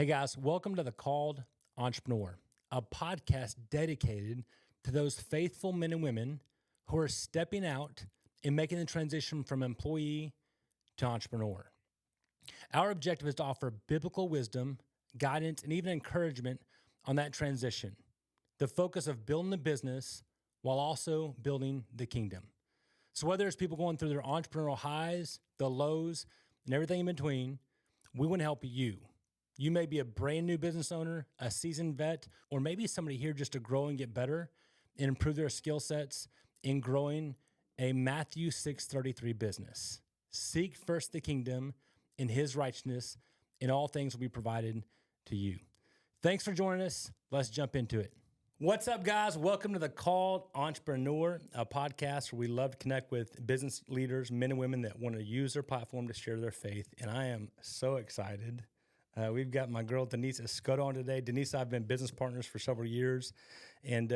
Hey guys, welcome to The Called Entrepreneur, a podcast dedicated to those faithful men and women who are stepping out and making the transition from employee to entrepreneur. Our objective is to offer biblical wisdom, guidance, and even encouragement on that transition. The focus of building the business while also building the kingdom. So whether it's people going through their entrepreneurial highs, the lows, and everything in between, we want to help you. You may be a brand new business owner, a seasoned vet, or maybe somebody here just to grow and get better and improve their skill sets in growing a Matthew 6:33 business. Seek first the kingdom and his righteousness, and all things will be provided to you. Thanks for joining us. Let's jump into it. What's up, guys? Welcome to The Called Entrepreneur, a podcast where we love to connect with business leaders, men and women that want to use their platform to share their faith. And I am so excited. We've got my girl, Denise Escoto, on today. Denise and I have been business partners for several years. And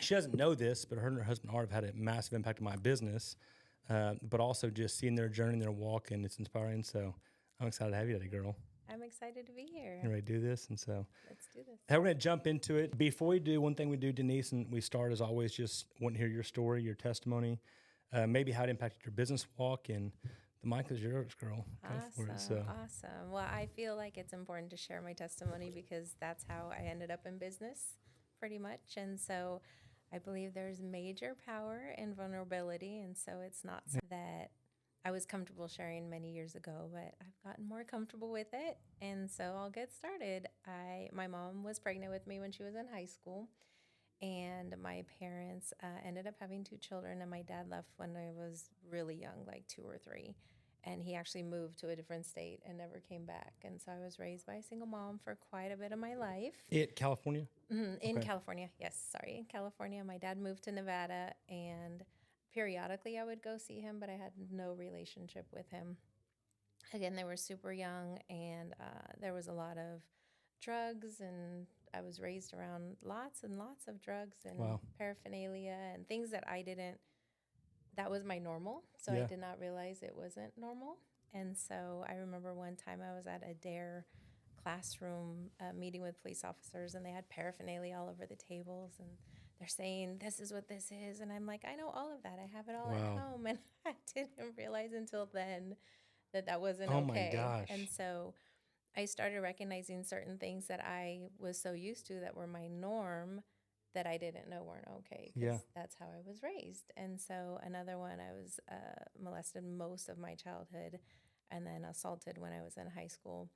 she doesn't know this, but her and her husband, Art, have had a massive impact on my business, but also just seeing their journey, their walk, and it's inspiring. So I'm excited to have you today, girl. I'm excited to be here. You ready to do this? And so Let's do this. we're going to jump into it. Before we do, one thing we do, Denise, and we start as always, just want to hear your story, your testimony, maybe how it impacted your business walk, and the mic is yours, girl. Awesome. Well, I feel like it's important to share my testimony because that's how I ended up in business pretty much. And so I believe there's major power in vulnerability. And so it's not that I was comfortable sharing many years ago, but I've gotten more comfortable with it. And so I'll get started. My mom was pregnant with me when she was in high school. And my parents ended up having 2 children, and my dad left when I was really young, like 2 or 3. And he actually moved to a different state and never came back. And so I was raised by a single mom for quite a bit of my life. In California? In California, yes, sorry. In California, my dad moved to Nevada, and periodically I would go see him, but I had no relationship with him. Again, they were super young, and there was a lot of drugs, and I was raised around lots and lots of drugs and paraphernalia and things that that was my normal. So I did not realize it wasn't normal. And so I remember one time I was at a DARE classroom meeting with police officers, and they had paraphernalia all over the tables, and they're saying, this is what this is. And I'm like, I know all of that. I have it all at home. And I didn't realize until then that wasn't okay. Oh my gosh. And so I started recognizing certain things that I was so used to that were my norm that I didn't know weren't okay. Because that's how I was raised. And so another one, I was molested most of my childhood and then assaulted when I was in high school.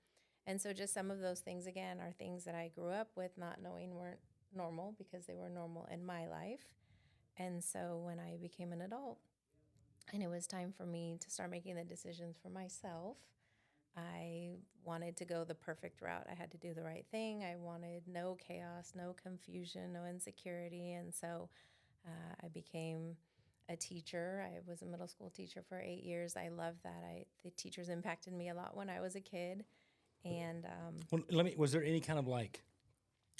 And so just some of those things, again, are things that I grew up with not knowing weren't normal because they were normal in my life. And so when I became an adult and it was time for me to start making the decisions for myself, I wanted to go the perfect route. I had to do the right thing. I wanted no chaos, no confusion, no insecurity. And so I became a teacher. I was a middle school teacher for 8 years. I loved that. The teachers impacted me a lot when I was a kid. And was there any kind of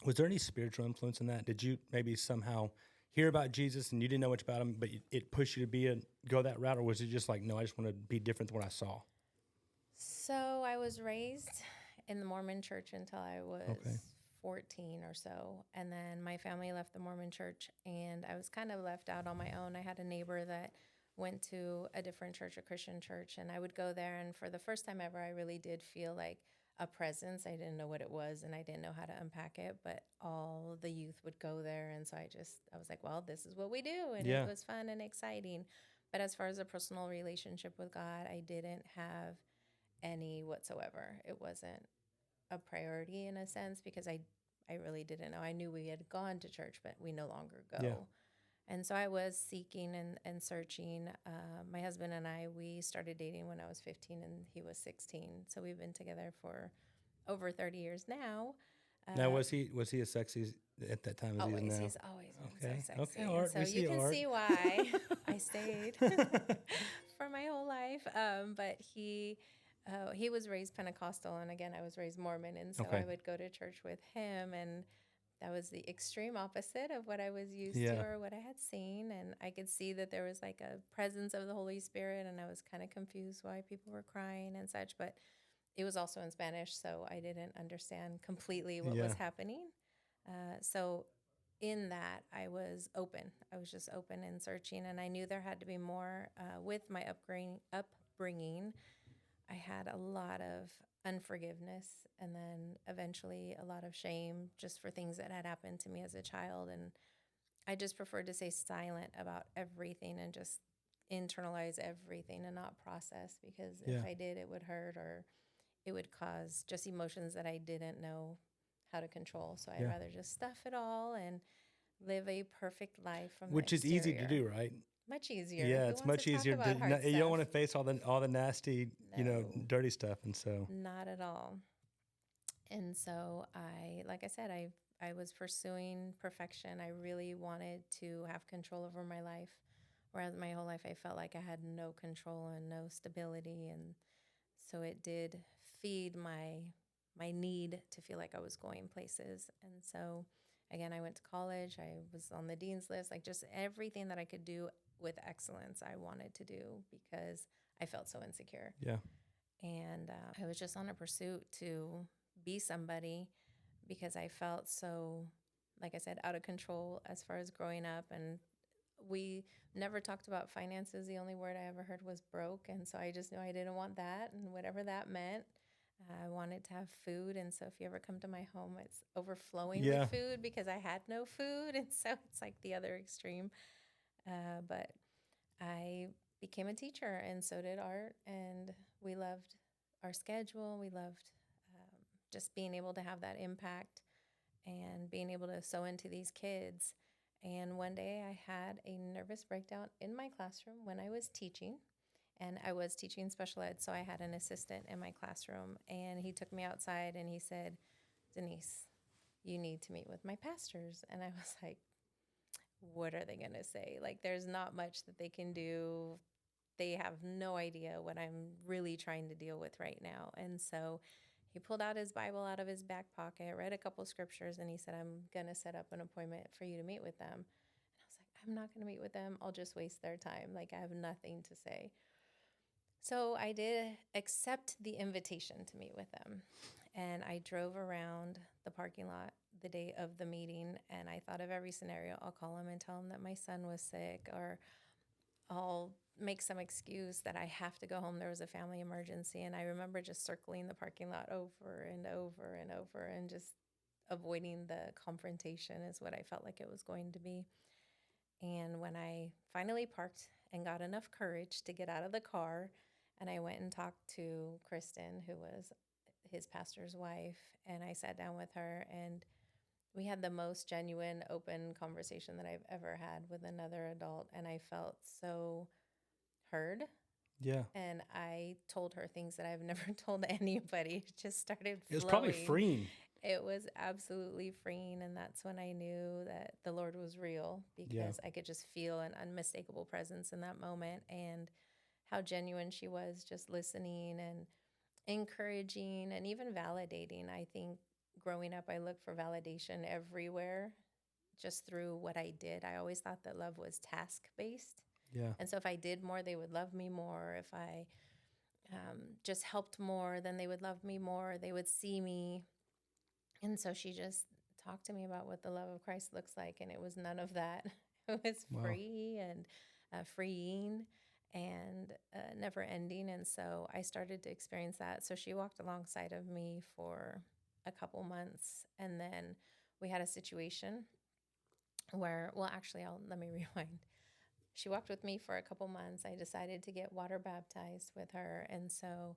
was there any spiritual influence in that? Did you maybe somehow hear about Jesus and you didn't know much about him, but it pushed you to go that route? Or was it just like, no, I just want to be different than what I saw? So I was raised in the Mormon church until I was 14 or so. And then my family left the Mormon church, and I was kind of left out on my own. I had a neighbor that went to a different church, a Christian church, and I would go there. And for the first time ever, I really did feel like a presence. I didn't know what it was, and I didn't know how to unpack it, but all the youth would go there. And so I was like, well, this is what we do. And it was fun and exciting. But as far as a personal relationship with God, I didn't have any whatsoever. It wasn't a priority in a sense because I really didn't know. I knew we had gone to church, but we no longer go. Yeah. And so I was seeking and searching. My husband and I, we started dating when I was 15 and he was 16. So we've been together for over 30 years now. Now, was he as sexy at that time as he is now? He's always been so sexy. Okay, Art, so you can see why I stayed for my whole life. But he was raised Pentecostal, and again, I was raised Mormon, and so I would go to church with him, and that was the extreme opposite of what I was used to or what I had seen, and I could see that there was like a presence of the Holy Spirit, and I was kind of confused why people were crying and such, but it was also in Spanish, so I didn't understand completely what Yeah. was happening. So in that, I was open. I was just open and searching, and I knew there had to be more with my upbringing. I had a lot of unforgiveness, and then eventually a lot of shame just for things that had happened to me as a child. And I just preferred to stay silent about everything and just internalize everything and not process, because if Yeah. I did, it would hurt, or it would cause just emotions that I didn't know how to control. So I'd Yeah. rather just stuff it all and live a perfect life from Which the is easy to exterior. do, right? Much easier. Yeah, Who it's wants much to talk easier about hard you don't stuff? want to face all the nasty, No, dirty stuff. And so, not at all. And so like I said, I was pursuing perfection. I really wanted to have control over my life, whereas my whole life I felt like I had no control and no stability. And so it did feed my need to feel like I was going places. And so again, I went to college. I was on the dean's list, like just everything that I could do with excellence I wanted to do, because I felt so insecure. yeah. And I was just on a pursuit to be somebody, because I felt so, like I said, out of control as far as growing up. And we never talked about finances. The only word I ever heard was broke. And so I just knew I didn't want that. And whatever that meant, I wanted to have food. And so if you ever come to my home, it's overflowing Yeah. with food, because I had no food. And so it's like the other extreme. But I became a teacher, and so did Art. And we loved our schedule. We loved just being able to have that impact and being able to sew into these kids. And one day I had a nervous breakdown in my classroom when I was teaching. And I was teaching special ed, so I had an assistant in my classroom. And he took me outside and he said, "Denise, you need to meet with my pastors." And I was like, what are they going to say? Like, there's not much that they can do. They have no idea what I'm really trying to deal with right now. And so he pulled out his Bible out of his back pocket, read a couple scriptures, and he said, "I'm going to set up an appointment for you to meet with them." And I was like, "I'm not going to meet with them. I'll just waste their time. Like, I have nothing to say." So I did accept the invitation to meet with them. And I drove around the parking lot the day of the meeting, and I thought of every scenario. I'll call him and tell him that my son was sick, or I'll make some excuse that I have to go home. There was a family emergency. And I remember just circling the parking lot over and over and over, and just avoiding the confrontation is what I felt like it was going to be. And when I finally parked and got enough courage to get out of the car, and I went and talked to Kristen, who was his pastor's wife, and I sat down with her, and we had the most genuine, open conversation that I've ever had with another adult. And I felt so heard. Yeah. And I told her things that I've never told anybody. It just started flowing. It was probably freeing. It was absolutely freeing. And that's when I knew that the Lord was real, because I could just feel an unmistakable presence in that moment, and how genuine she was, just listening and encouraging and even validating. I think growing up, I looked for validation everywhere, just through what I did. I always thought that love was task-based. Yeah. And so if I did more, they would love me more. If I just helped more, then they would love me more. They would see me. And so she just talked to me about what the love of Christ looks like. And it was none of that. It was free and freeing and never ending. And so I started to experience that. So she walked alongside of me for a couple months. And then we had a situation where, well, actually, let me rewind. She walked with me for a couple months. I decided to get water baptized with her. And so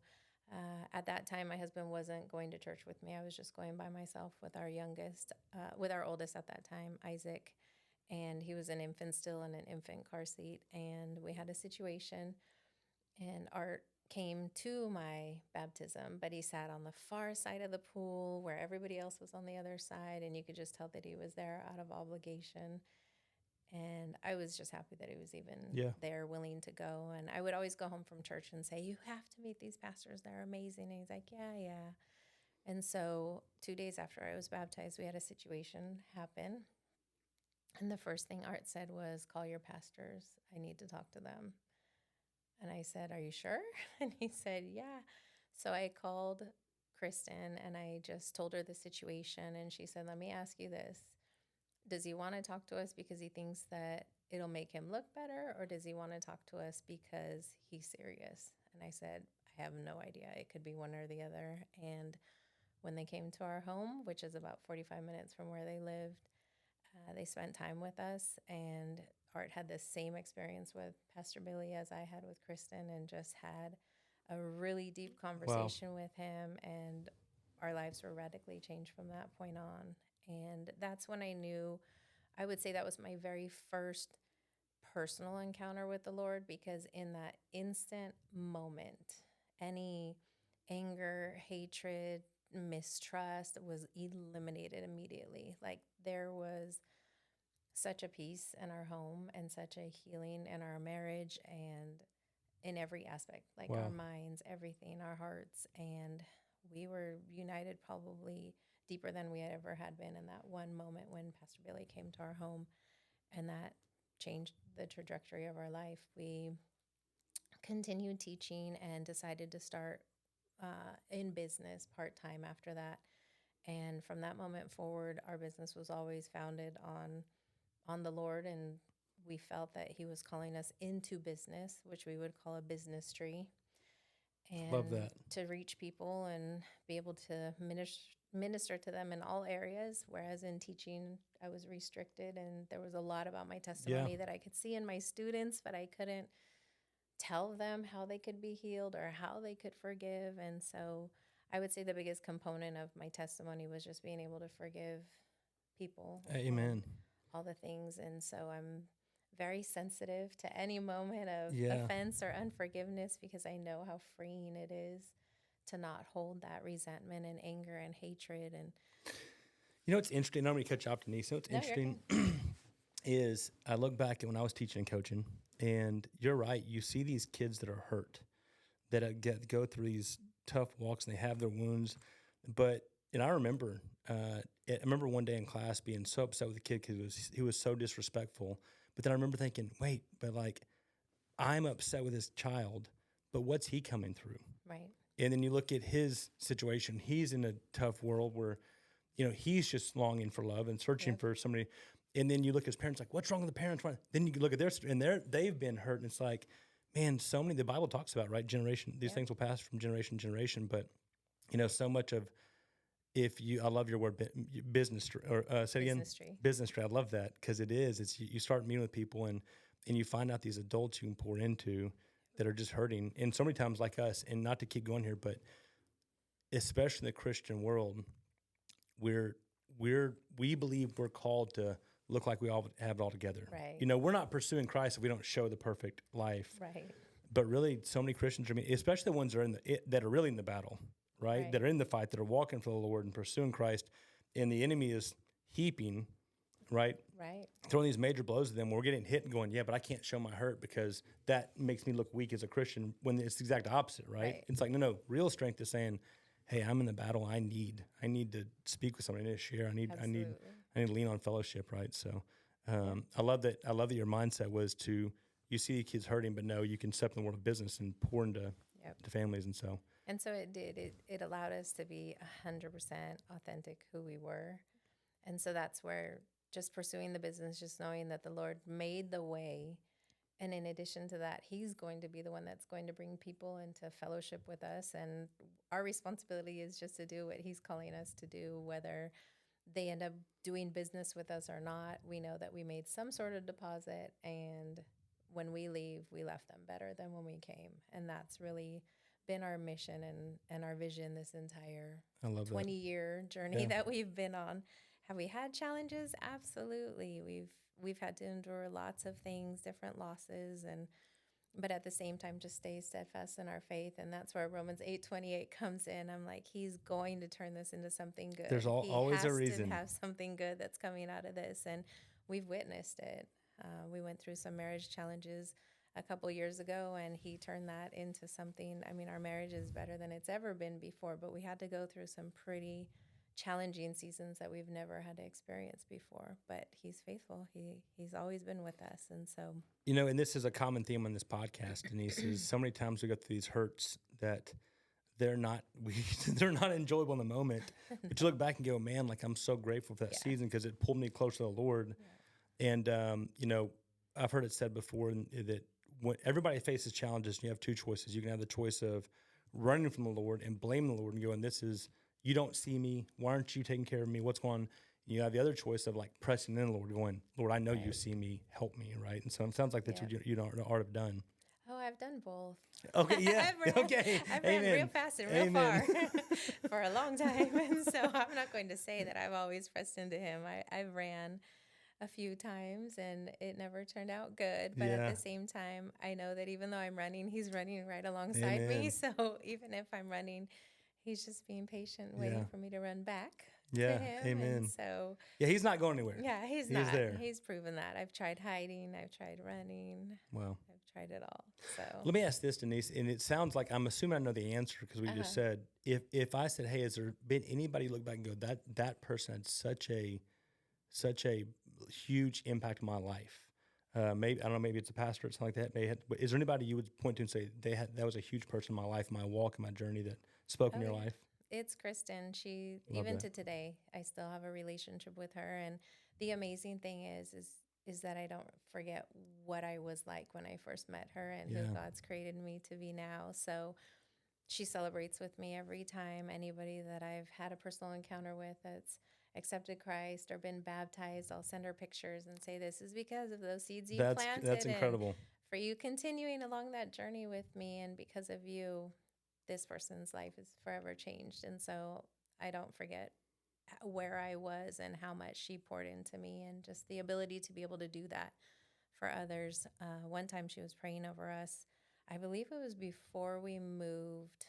at that time, my husband wasn't going to church with me. I was just going by myself with our with our oldest at that time, Isaac. And he was an infant still in an infant car seat. And we had a situation, and Art came to my baptism, but he sat on the far side of the pool where everybody else was on the other side. And you could just tell that he was there out of obligation. And I was just happy that he was even there, willing to go. And I would always go home from church and say, "You have to meet these pastors. They're amazing." And he's like, "Yeah." And so 2 days after I was baptized, we had a situation happen. And the first thing Art said was, "Call your pastors. I need to talk to them." And I said, "Are you sure?" And he said, "Yeah." So I called Kristen and I just told her the situation. And she said, let me ask you this. Does he want to talk to us because he thinks that it'll make him look better? Or does he want to talk to us because he's serious? And I said, I have no idea. It could be one or the other. And when they came to our home, which is about 45 minutes from where they lived, they spent time with us. And Art had the same experience with Pastor Billy as I had with Kristen, and just had a really deep conversation with him. And our lives were radically changed from that point on. And that's when I knew, I would say that was my very first personal encounter with the Lord, because in that instant moment, any anger, hatred, mistrust was eliminated immediately. Like, there was such a peace in our home and such a healing in our marriage and in every aspect, like our minds, everything, our hearts. And we were united probably deeper than we had ever had been in that one moment when Pastor Billy came to our home, and that changed the trajectory of our life. We continued teaching and decided to start in business part-time after that. And from that moment forward, our business was always founded on the Lord, and we felt that he was calling us into business, which we would call a business tree. And Love that. to reach people and be able to minister to them in all areas. Whereas in teaching, I was restricted, and there was a lot about my testimony that I could see in my students, but I couldn't tell them how they could be healed or how they could forgive. And so I would say the biggest component of my testimony was just being able to forgive people. Amen. All the things. And so I'm very sensitive to any moment of offense or unforgiveness, because I know how freeing it is to not hold that resentment and anger and hatred. And you know, it's interesting. I'm going to cut you off, Denise. So what's interesting is I look back at when I was teaching and coaching, and you're right. You see these kids that are hurt, that go through these tough walks, and they have their wounds. And I remember, one day in class being so upset with the kid because he was so disrespectful. But then I remember thinking, wait, but like, I'm upset with this child, but what's he coming through? Right. And then you look at his situation. He's in a tough world where, you know, he's just longing for love and searching for somebody. And then you look at his parents, like, what's wrong with the parents? Then you look at they've been hurt. And it's like, man, so many, the Bible talks about, right? These things will pass from generation to generation. But, you know, so much of, I love your word, business, or say it again, business tree. I love that, because it's you start meeting with people, and you find out these adults you can pour into that are just hurting. And so many times, like us, and not to keep going here, but especially in the Christian world, we believe we're called to look like we all have it all together. Right. You know, we're not pursuing Christ if we don't show the perfect life. Right. But really, so many Christians, especially the ones that are really in the battle, right? That are in the fight, that are walking for the Lord and pursuing Christ, and the enemy is heaping, right? Right. Throwing these major blows at them. We're getting hit and going, yeah, but I can't show my hurt because that makes me look weak as a Christian, when it's the exact opposite, right? It's like, no, real strength is saying, hey, I'm in the battle. I need to speak with somebody. I need to share. I need to lean on fellowship, right? So I love that your mindset was you see kids hurting, but no, you can step in the world of business and pour into to families. And so it did. It allowed us to be 100% authentic who we were. And so that's where just pursuing the business, just knowing that the Lord made the way. And in addition to that, he's going to be the one that's going to bring people into fellowship with us. And our responsibility is just to do what he's calling us to do, whether they end up doing business with us or not. We know that we made some sort of deposit, and when we leave, we left them better than when we came. And that's really been our mission and our vision this entire 20-year journey that we've been on. Have we had challenges? Absolutely. We've had to endure lots of things, different losses, but at the same time, just stay steadfast in our faith. And that's where Romans 8:28 comes in. I'm like, he's going to turn this into something good. There's always a reason. He has to have something good that's coming out of this. And we've witnessed it. We went through some marriage challenges a couple years ago, and he turned that into something. I mean, our marriage is better than it's ever been before, but we had to go through some pretty challenging seasons that we've never had to experience before. But he's faithful. He's always been with us. And so, you know, and this is a common theme on this podcast, Denise, is so many times we go through these hurts that they're not they're not enjoyable in the moment. But you look back and go, man, like I'm so grateful for that season because it pulled me closer to the Lord. Yeah. And you know, I've heard it said before that when everybody faces challenges, you have two choices. You can have the choice of running from the Lord and blaming the Lord and going, "This is you don't see me. Why aren't you taking care of me? What's going on?" You have the other choice of like pressing in the Lord, going, "Lord, I know you see me. Help me." Right. And so it sounds like that's what you know the art of done. Oh, I've done both. Okay, yeah. I've ran real fast and real far for a long time. And so I'm not going to say that I've always pressed into him. I've ran a few times and it never turned out good. But at the same time, I know that even though I'm running, he's running right alongside me. So even if I'm running, he's just being patient, waiting for me to run back to him. Amen. And so he's not going anywhere. Yeah, he's not. There. He's proven that. I've tried hiding. I've tried running. Wow. I've tried it all. So let me ask this, Denise, and it sounds like I'm assuming I know the answer because we just said if I said, "Hey, has there been anybody look back and go that person had such a huge impact on my life?" Maybe I don't know. Maybe it's a pastor or something like that. But is there anybody you would point to and say that was a huge person in my life, my walk, and my journey that spoke in your life? It's Kristen. She even to today, I still have a relationship with her. And the amazing thing is that I don't forget what I was like when I first met her and who God's created me to be now. So she celebrates with me every time. Anybody that I've had a personal encounter with that's accepted Christ or been baptized, I'll send her pictures and say, "This is because of those seeds you planted." That's incredible. For you continuing along that journey with me, and because of you, this person's life is forever changed. And so I don't forget where I was and how much she poured into me and just the ability to be able to do that for others. One time she was praying over us. I believe it was before we moved.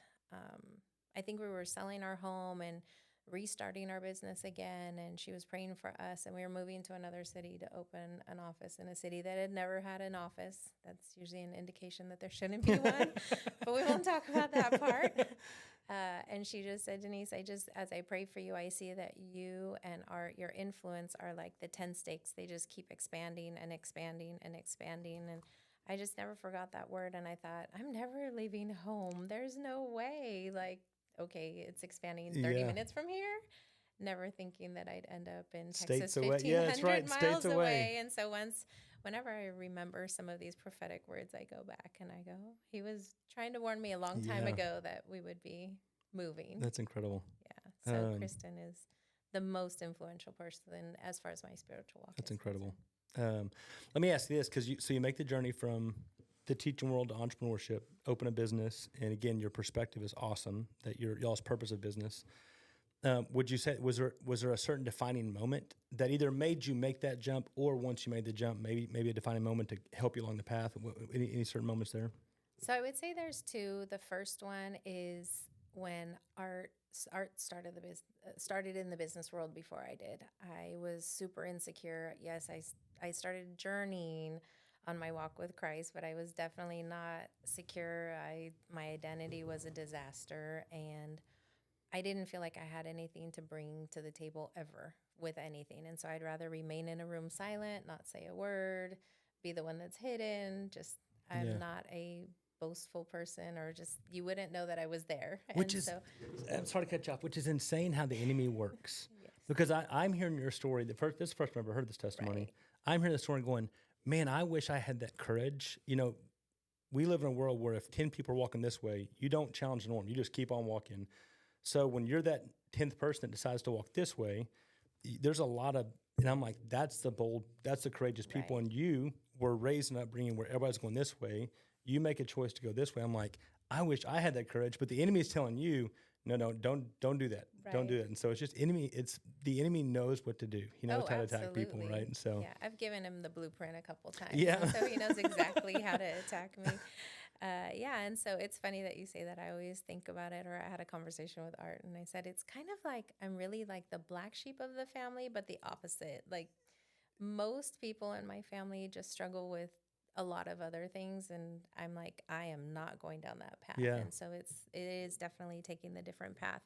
I think we were selling our home and restarting our business again. And she was praying for us. And we were moving to another city to open an office in a city that had never had an office. That's usually an indication that there shouldn't be one. But we won't talk about that part. And she just said, "Denise, as I pray for you, I see that you and your influence are like the 10 stakes. They just keep expanding and expanding and expanding." And I just never forgot that word. And I thought, I'm never leaving home. There's no way. Like, okay, it's expanding 30 minutes from here. Never thinking that I'd end up in Texas, 1,500 miles away. And so whenever I remember some of these prophetic words, I go back and I go, he was trying to warn me a long time ago that we would be moving. That's incredible. Yeah. So Kristen is the most influential person as far as my spiritual walk. That's incredible. Let me ask you this, because you make the journey from the teaching world to entrepreneurship, open a business, and again, your perspective is awesome. That y'all's purpose of business. Would you say was there a certain defining moment that either made you make that jump, or once you made the jump, maybe a defining moment to help you along the path? Any certain moments there? So I would say there's two. The first one is when Art started in the business world before I did. I was super insecure. Yes, I started journeying on my walk with Christ, but I was definitely not secure. My identity was a disaster, and I didn't feel like I had anything to bring to the table ever with anything. And so I'd rather remain in a room silent, not say a word, be the one that's hidden. Just, I'm not a boastful person, or just, you wouldn't know that I was there. I'm sorry to cut you off, which is insane how the enemy works. Yes. Because I'm hearing your story. This is the first time I've ever heard this testimony. Right. I'm hearing the story going, man, I wish I had that courage. You know, we live in a world where if 10 people are walking this way, you don't challenge the norm. You just keep on walking. So when you're that 10th person that decides to walk this way, there's a lot of, and I'm like, that's the courageous people. Right. And you were raised in an upbringing where everybody's going this way. You make a choice to go this way. I'm like, I wish I had that courage, but the enemy is telling you, no, don't do that. Right. Don't do that. And so it's just the enemy knows what to do. He knows how to attack people, right? And so I've given him the blueprint a couple times. Yeah. And so he knows exactly how to attack me. And so it's funny that you say that. I always think about it, or I had a conversation with Art, and I said, it's kind of like I'm really like the black sheep of the family, but the opposite. Like most people in my family just struggle with a lot of other things, and I'm like, I am not going down that path. Yeah. And so it is definitely taking the different path.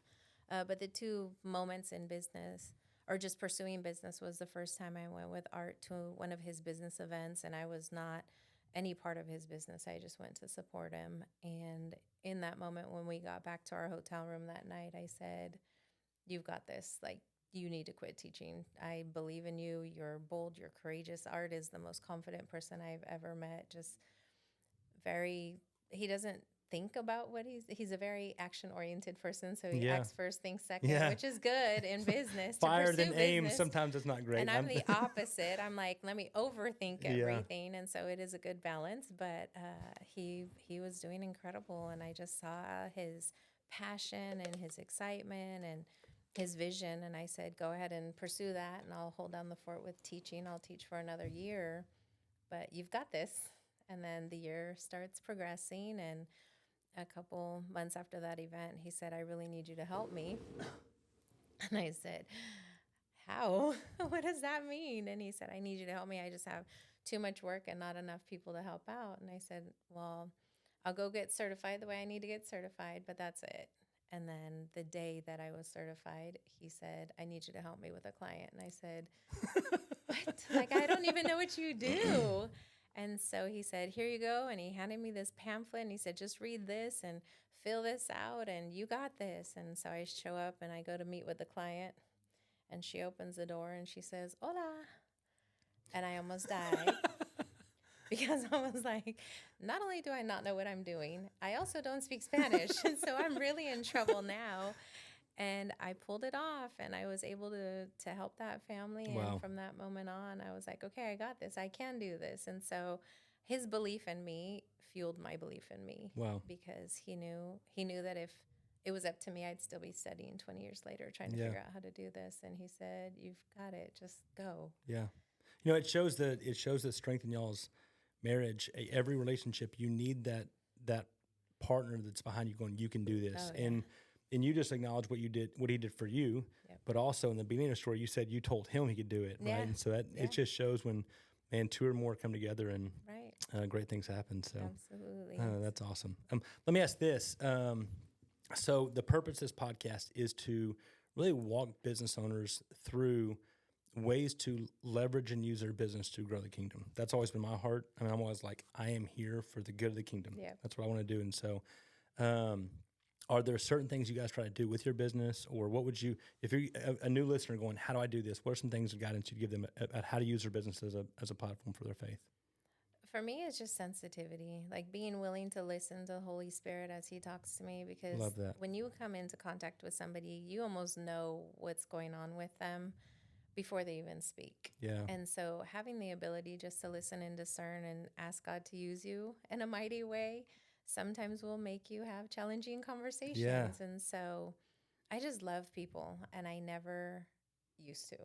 But the two moments in business, or just pursuing business, was the first time I went with Art to one of his business events, and I was not any part of his business. I just went to support him. And in that moment, when we got back to our hotel room that night, I said, "You've got this. Like, you need to quit teaching. I believe in you. You're bold. You're courageous." Art is the most confident person I've ever met. Just he doesn't think about what he's a very action-oriented person. So he acts first, thinks second, which is good in business. Fire than aim. Sometimes it's not great. And I'm the opposite. I'm like, let me overthink everything. And so it is a good balance, but he was doing incredible. And I just saw his passion and his excitement and his vision. And I said, go ahead and pursue that. And I'll hold down the fort with teaching. I'll teach for another year, but you've got this. And then the year starts progressing. And a couple months after that event, he said, "I really need you to help me." And I said, "How? What does that mean?" And he said, "I need you to help me. I just have too much work and not enough people to help out." And I said, "Well, I'll go get certified the way I need to get certified, but that's it." And then the day that I was certified, he said, "I need you to help me with a client." And I said, "What? Like, I don't even know what you do." And so he said, "Here you go." And he handed me this pamphlet and he said, "Just read this and fill this out and you got this." And so I show up and I go to meet with the client and she opens the door and she says, "Hola." And I almost died because I was like, not only do I not know what I'm doing, I also don't speak Spanish. And so I'm really in trouble now. And I pulled it off and I was able to help that family. Wow. And from that moment on, I was like, okay, I got this. I can do this. And so his belief in me fueled my belief in me. Wow. Because he knew that if it was up to me, I'd still be studying 20 years later trying to figure out how to do this. And he said, "You've got it. Just go." Yeah. You know, it shows the strength in y'all's marriage. Every relationship, you need that partner that's behind you going, "You can do this." Oh, yeah. And you just acknowledge what he did for you, but also in the beginning of the story, you said you told him he could do it, right? And so it just shows when, man, two or more come together and great things happen. So absolutely, that's awesome. Let me ask this. So the purpose of this podcast is to really walk business owners through ways to leverage and use their business to grow the kingdom. That's always been my heart. I mean, I'm always like, I am here for the good of the kingdom. Yeah. That's what I want to do. And so, are there certain things you guys try to do with your business, or what would you, if you're a new listener going, how do I do this? What are some things of guidance you'd give them at how to use their business as a platform for their faith? For me, it's just sensitivity, like being willing to listen to the Holy Spirit as he talks to me, because when you come into contact with somebody, you almost know what's going on with them before they even speak. Yeah. And so having the ability just to listen and discern and ask God to use you in a mighty way sometimes will make you have challenging conversations. Yeah. And so I just love people, and I never used to.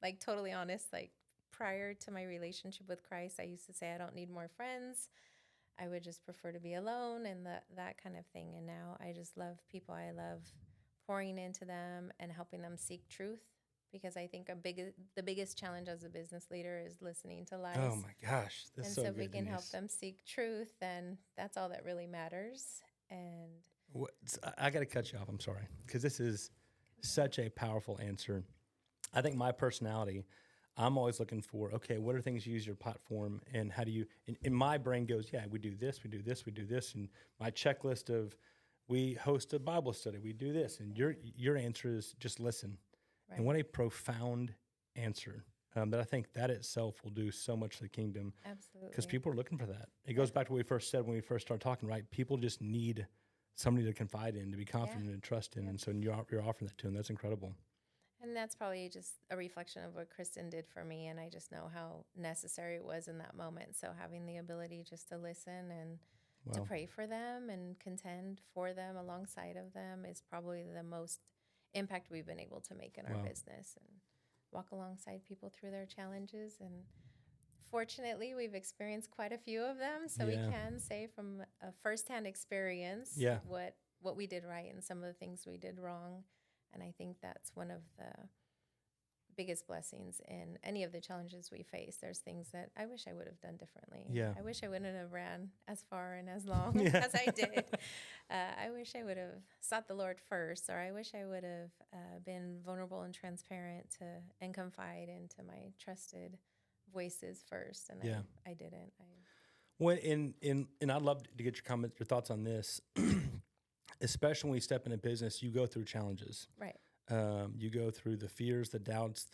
Like, totally honest, like prior to my relationship with Christ, I used to say I don't need more friends. I would just prefer to be alone and that kind of thing. And now I just love people. I love pouring into them and helping them seek truth, because I think the biggest challenge as a business leader is listening to lies. Oh my gosh, that's and so so good, if we can Denise. help them seek truth, then that's all that really matters. And I got to cut you off. I'm sorry, because this is such a powerful answer. I think my personality, I'm always looking for, okay, what are things you use your platform, and how do you? And my brain goes, yeah, we do this, we do this, we do this, and my checklist of, we host a Bible study, we do this, and your answer is just listen. Right. And what a profound answer. That I think that itself will do so much to the kingdom. Absolutely. Because people are looking for that. It goes back to what we first said when we first started talking, right? People just need somebody to confide in, to be confident and trust in. And so you're offering that to them. That's incredible. And that's probably just a reflection of what Kristen did for me. And I just know how necessary it was in that moment. So having the ability just to listen and to pray for them and contend for them alongside of them is probably the most impact we've been able to make in our business, and walk alongside people through their challenges. And fortunately, we've experienced quite a few of them, so we can say from a firsthand experience what we did right and some of the things we did wrong. And I think that's one of the biggest blessings in any of the challenges we face. There's things that I wish I would have done differently. Yeah. I wish I wouldn't have ran as far and as long as I did. I wish I would have sought the Lord first, or I wish I would have been vulnerable and transparent and confide into my trusted voices first. And I didn't. Well, and I'd love to get your comments, your thoughts on this, especially when you step into business, you go through challenges. Right. You go through the fears, the doubts,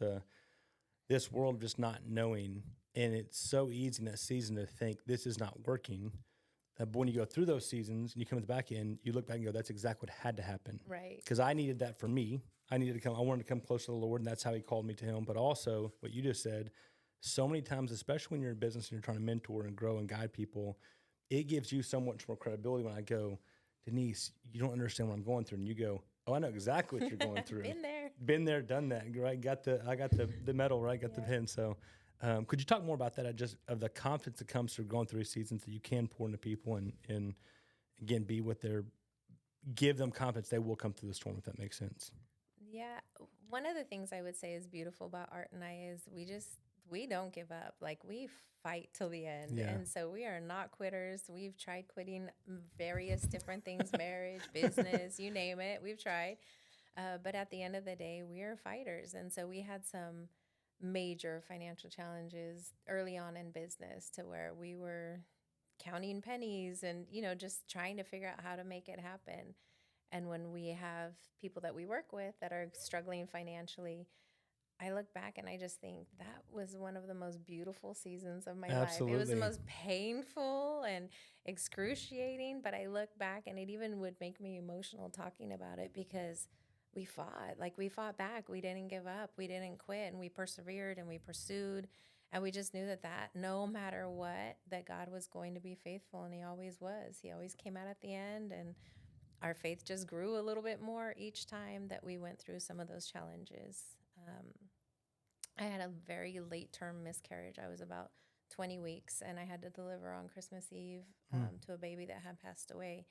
this world of just not knowing. And it's so easy in that season to think this is not working. But when you go through those seasons and you come to the back end, you look back and go, that's exactly what had to happen. Right. Because I needed that for me. I wanted to come close to the Lord, and that's how he called me to him. But also what you just said, so many times, especially when you're in business and you're trying to mentor and grow and guide people, it gives you so much more credibility when I go, Denise, you don't understand what I'm going through. And you go, oh, I know exactly what you're going through. Been there, done that. Right? I got the medal, right? Got the pin. So could you talk more about that? Of the confidence that comes through going through seasons that you can pour into people and again, give them confidence they will come through the storm, if that makes sense. Yeah. One of the things I would say is beautiful about Art and I is we don't give up. Like, we fight till the end. Yeah. And so we are not quitters. We've tried quitting various different things, marriage, business, you name it. We've tried. But at the end of the day, we are fighters. And so we had some major financial challenges early on in business to where we were counting pennies and, just trying to figure out how to make it happen. And when we have people that we work with that are struggling financially, I look back and I just think that was one of the most beautiful seasons of my life. It was the most painful and excruciating, but I look back and it even would make me emotional talking about it because we fought. Like, we fought back. We didn't give up. We didn't quit, and we persevered and we pursued. And we just knew that no matter what, that God was going to be faithful, and he always was. He always came out at the end, and our faith just grew a little bit more each time that we went through some of those challenges. I had a very late term miscarriage. I was about 20 weeks and I had to deliver on Christmas Eve to a baby that had passed away.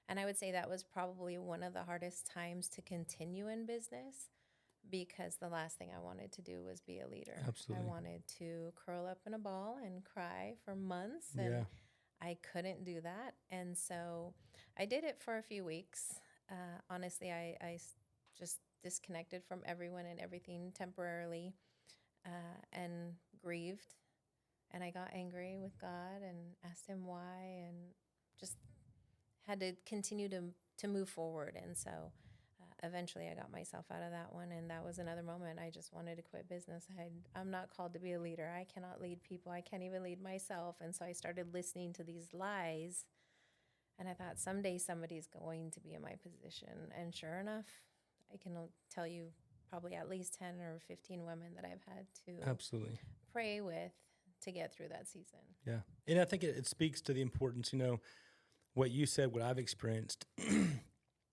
And I would say that was probably one of the hardest times to continue in business because the last thing I wanted to do was be a leader. Absolutely. I wanted to curl up in a ball and cry for months, and I couldn't do that. And so I did it for a few weeks. Honestly, I just disconnected from everyone and everything temporarily and grieved. And I got angry with God and asked him why and just had to continue to move forward. And so eventually I got myself out of that one. And that was another moment. I just wanted to quit business. I'm not called to be a leader. I cannot lead people. I can't even lead myself. And so I started listening to these lies. And I thought someday somebody's going to be in my position. And sure enough, I can tell you probably at least 10 or 15 women that I've had to pray with to get through that season. Yeah. And I think it speaks to the importance, what you said, what I've experienced.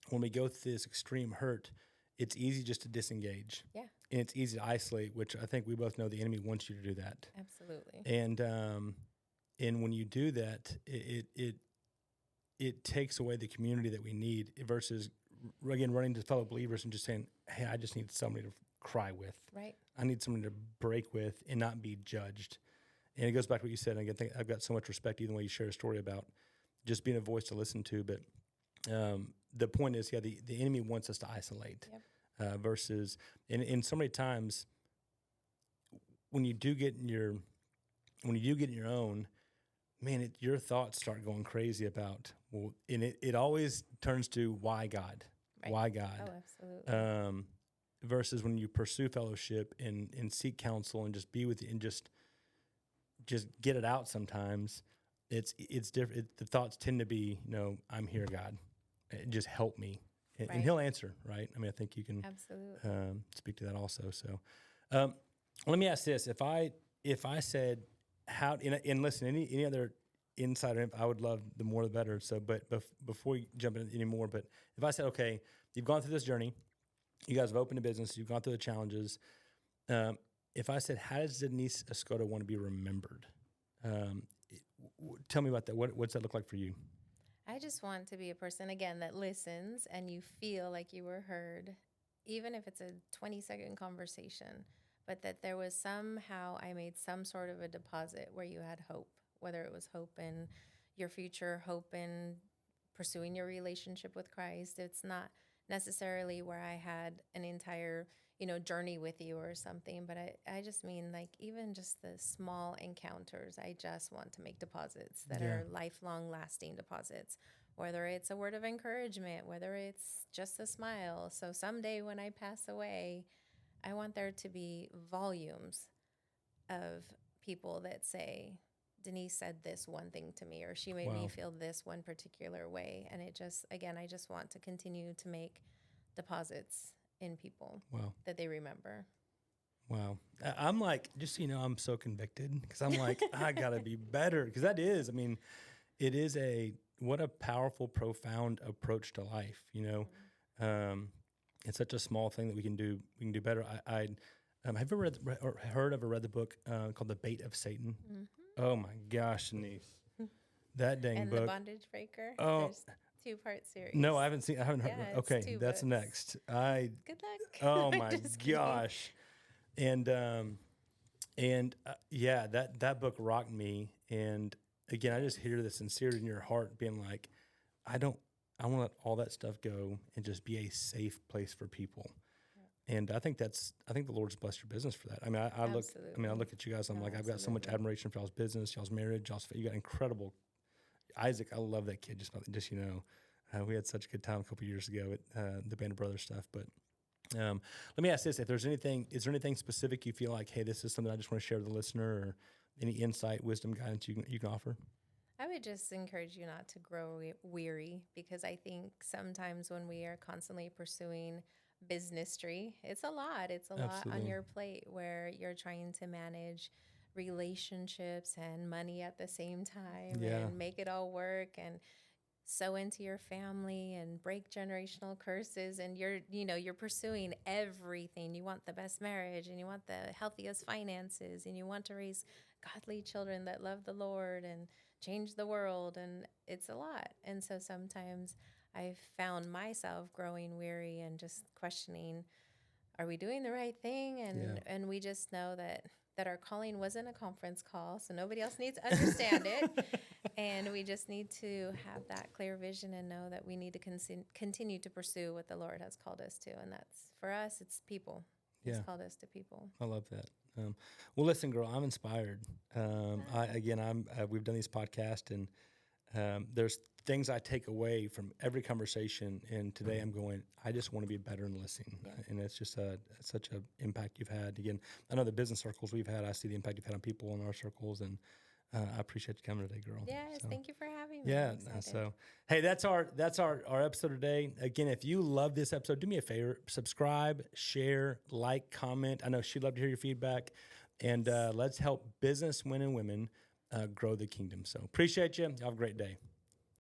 When we go through this extreme hurt, it's easy just to disengage. Yeah. And it's easy to isolate, which I think we both know the enemy wants you to do that. Absolutely. And when you do that, it takes away the community that we need versus, again, running to fellow believers and just saying, hey, I just need somebody to cry with. Right. I need somebody to break with and not be judged. And it goes back to what you said. And again, I've got so much respect, even when you share a story about just being a voice to listen to. But the point is, the enemy wants us to isolate versus, and so many times when you do get in your own, man, your thoughts start going crazy about, and it always turns to why God, right. Why God. Oh, absolutely. Versus when you pursue fellowship and seek counsel and just be with you and just get it out. Sometimes it's different. The thoughts tend to be, I'm here, God, just help me, and He'll answer. Right? I mean, I think you can absolutely speak to that also. So, let me ask this: if I said how, and listen, any other insider info, I would love the more the better. So, but before you jump in anymore, but if I said, okay, you've gone through this journey, you guys have opened a business, you've gone through the challenges. If I said, how does Denise Escoto want to be remembered? Tell me about that. What's that look like for you? I just want to be a person, again, that listens and you feel like you were heard, even if it's a 20-second conversation, but that there was somehow I made some sort of a deposit where you had hope, whether it was hope in your future, hope in pursuing your relationship with Christ. It's not necessarily where I had an entire, journey with you or something. But I just mean like even just the small encounters. I just want to make deposits that are lifelong lasting deposits, whether it's a word of encouragement, whether it's just a smile. So someday when I pass away, I want there to be volumes of people that say, Denise said this one thing to me, or she made me feel this one particular way. And it just, again, I just want to continue to make deposits in people that they remember. Wow. I'm like, just so you know, I'm so convicted because I'm like, I got to be better. Because that is, I mean, it is what a powerful, profound approach to life, It's such a small thing that we can do better. Have you ever read the book called The Bait of Satan? Mm-hmm. Oh my gosh, Denise. That dang and book. And The Bondage Breaker. Oh. There's 2-part series. No, I haven't heard. Okay, that's books. Next. Good luck. Oh my gosh. And that book rocked me. And again, I just hear the sincerity in your heart being like, I want to let all that stuff go and just be a safe place for people. And I think the Lord's blessed your business for that. I mean, I look at you guys. I'm like, I've got so much admiration for y'all's business, y'all's marriage, you got incredible. Isaac, I love that kid. We had such a good time a couple years ago at the Band of Brothers stuff. But let me ask this: is there anything specific you feel like, hey, this is something I just want to share with the listener, or any insight, wisdom, guidance you can offer? I would just encourage you not to grow weary, because I think sometimes when we are constantly pursuing businessry, it's a lot. It's a lot on your plate where you're trying to manage relationships and money at the same time and make it all work and sow into your family and break generational curses. And you're pursuing everything. You want the best marriage, and you want the healthiest finances, and you want to raise godly children that love the Lord and change the world. And it's a lot. And so sometimes I've found myself growing weary and just questioning, are we doing the right thing? And we just know that our calling wasn't a conference call, so nobody else needs to understand it. And we just need to have that clear vision and know that we need to continue to pursue what the Lord has called us to. And that's, for us, it's people. He's called us to people. I love that. Well, listen, girl, I'm inspired. We've done these podcasts, and there's things I take away from every conversation. And today I'm going, I just want to be better in listening. And it's just such an impact you've had. Again, I know the business circles we've had, I see the impact you've had on people in our circles. And I appreciate you coming today, girl. Yes, thank you for having me. Yeah. So, hey, that's our episode today. Again, if you love this episode, do me a favor, subscribe, share, like, comment. I know she'd love to hear your feedback. And let's help business men and women grow the kingdom. So appreciate you. Have a great day.